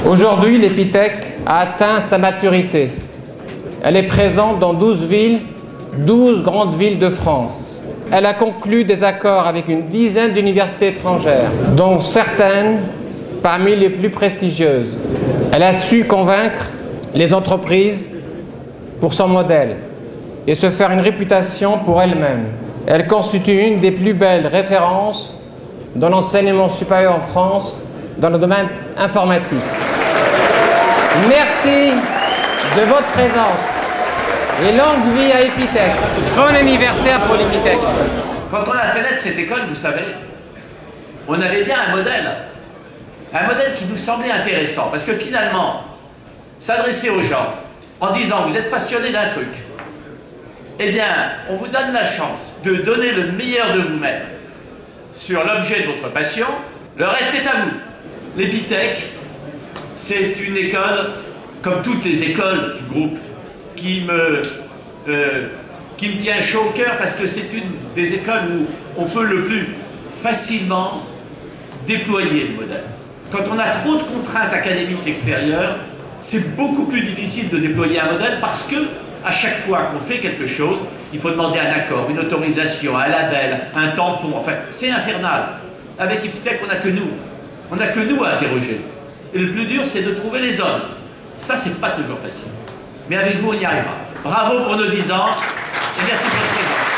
Aujourd'hui, l'Épithèque a atteint sa maturité. Elle est présente dans 12 villes, 12 grandes villes de France. Elle a conclu des accords avec une dizaine d'universités étrangères, dont certaines parmi les plus prestigieuses. Elle a su convaincre les entreprises pour son modèle et se faire une réputation pour elle-même. Elle constitue une des plus belles références dans l'enseignement supérieur en France dans le domaine informatique. Merci de votre présence et longue vie à Épithèque. Bon anniversaire pour l'Épithèque. Quand on a fait naître cette école, vous savez, on avait bien un modèle qui nous semblait intéressant, parce que finalement, s'adresser aux gens en disant vous êtes passionné d'un truc, eh bien, on vous donne la chance de donner le meilleur de vous-même sur l'objet de votre passion, le reste est à vous. L'Épithèque, c'est une école, comme toutes les écoles du groupe, qui me tient chaud au cœur parce que c'est une des écoles où on peut le plus facilement déployer le modèle. Quand on a trop de contraintes académiques extérieures, c'est beaucoup plus difficile de déployer un modèle parce que à chaque fois qu'on fait quelque chose, il faut demander un accord, une autorisation, un label, un tampon, enfin, c'est infernal. Avec Épithèque, on n'a que nous. On n'a que nous à interroger. Et le plus dur, c'est de trouver les hommes. Ça, c'est pas toujours facile. Mais avec vous, on y arrivera. Bravo pour nos 10 ans et merci pour votre présence.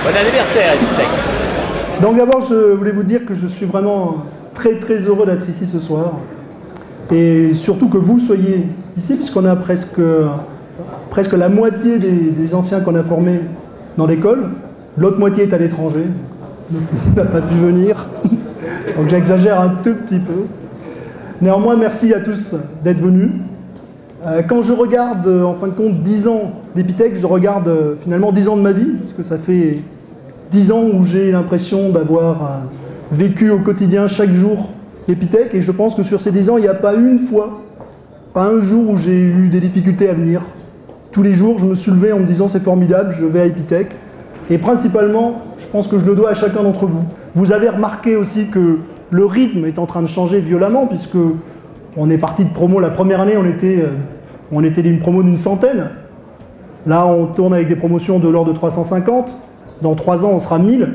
Bon anniversaire, Épithèque. Donc d'abord, je voulais vous dire que je suis vraiment très très heureux d'être ici ce soir. Et surtout que vous soyez ici, puisqu'on a presque la moitié des anciens qu'on a formés dans l'école. L'autre moitié est à l'étranger, n'a pas pu venir. Donc j'exagère un tout petit peu. Néanmoins, merci à tous d'être venus. Quand je regarde, en fin de compte, 10 ans d'Épithèque, je regarde finalement 10 ans de ma vie, parce que ça fait 10 ans où j'ai l'impression d'avoir vécu au quotidien chaque jour Épithèque, et je pense que sur ces 10 ans, il n'y a pas une fois, pas un jour où j'ai eu des difficultés à venir. Tous les jours, je me suis levé en me disant c'est formidable, je vais à Épithèque. Et principalement, je pense que je le dois à chacun d'entre vous. Vous avez remarqué aussi que le rythme est en train de changer violemment, puisque on est parti de promo. La première année, on était d'une promo d'une centaine. Là, on tourne avec des promotions de l'ordre de 350. Dans 3 ans, on sera 1000.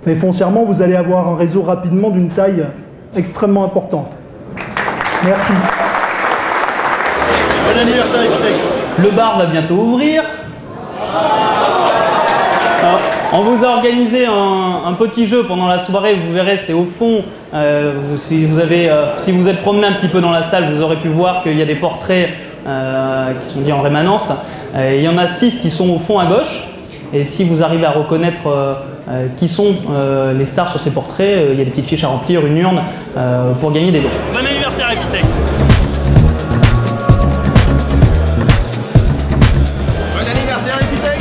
Mais foncièrement, vous allez avoir un réseau rapidement d'une taille extrêmement importante. Merci. Bon anniversaire, Épithèque. Le bar va bientôt ouvrir. On vous a organisé un petit jeu pendant la soirée, vous verrez, c'est au fond. Si vous êtes promené un petit peu dans la salle, vous aurez pu voir qu'il y a des portraits qui sont dits en rémanence. Il y en a 6 qui sont au fond à gauche. Et si vous arrivez à reconnaître qui sont les stars sur ces portraits, il y a des petites fiches à remplir, une urne, pour gagner des lots. Bon anniversaire, Épithèque. Bon anniversaire, Épithèque.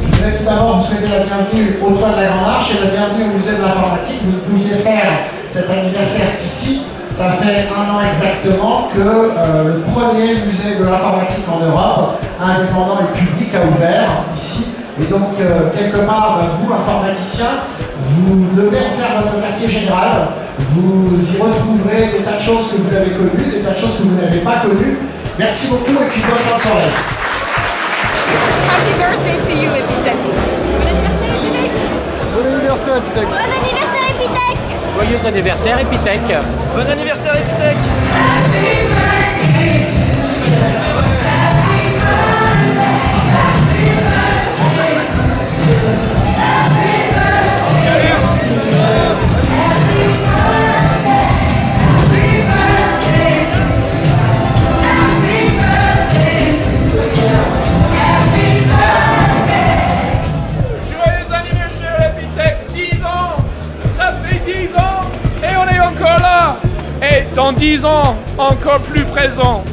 Je voulais tout d'abord vous souhaiter la bienvenue au toit de la Grande Arche et la bienvenue au musée de l'informatique. Vous pouviez faire cet anniversaire ici. Ça fait 1 an exactement que le premier musée de l'informatique en Europe, indépendant et public, a ouvert ici. Et donc, quelque part, vous, informaticiens, vous devez en faire votre quartier général. Vous y retrouverez des tas de choses que vous avez connues, des tas de choses que vous n'avez pas connues. Merci beaucoup et puis bonne fin de soirée. Happy birthday to you, Épithèque. Bon anniversaire, Épithèque. Bon anniversaire, Épithèque. Bon anniversaire, Épithèque. Joyeux anniversaire, Épithèque. Bon anniversaire, Épithèque. Dans 10 ans, encore plus présent.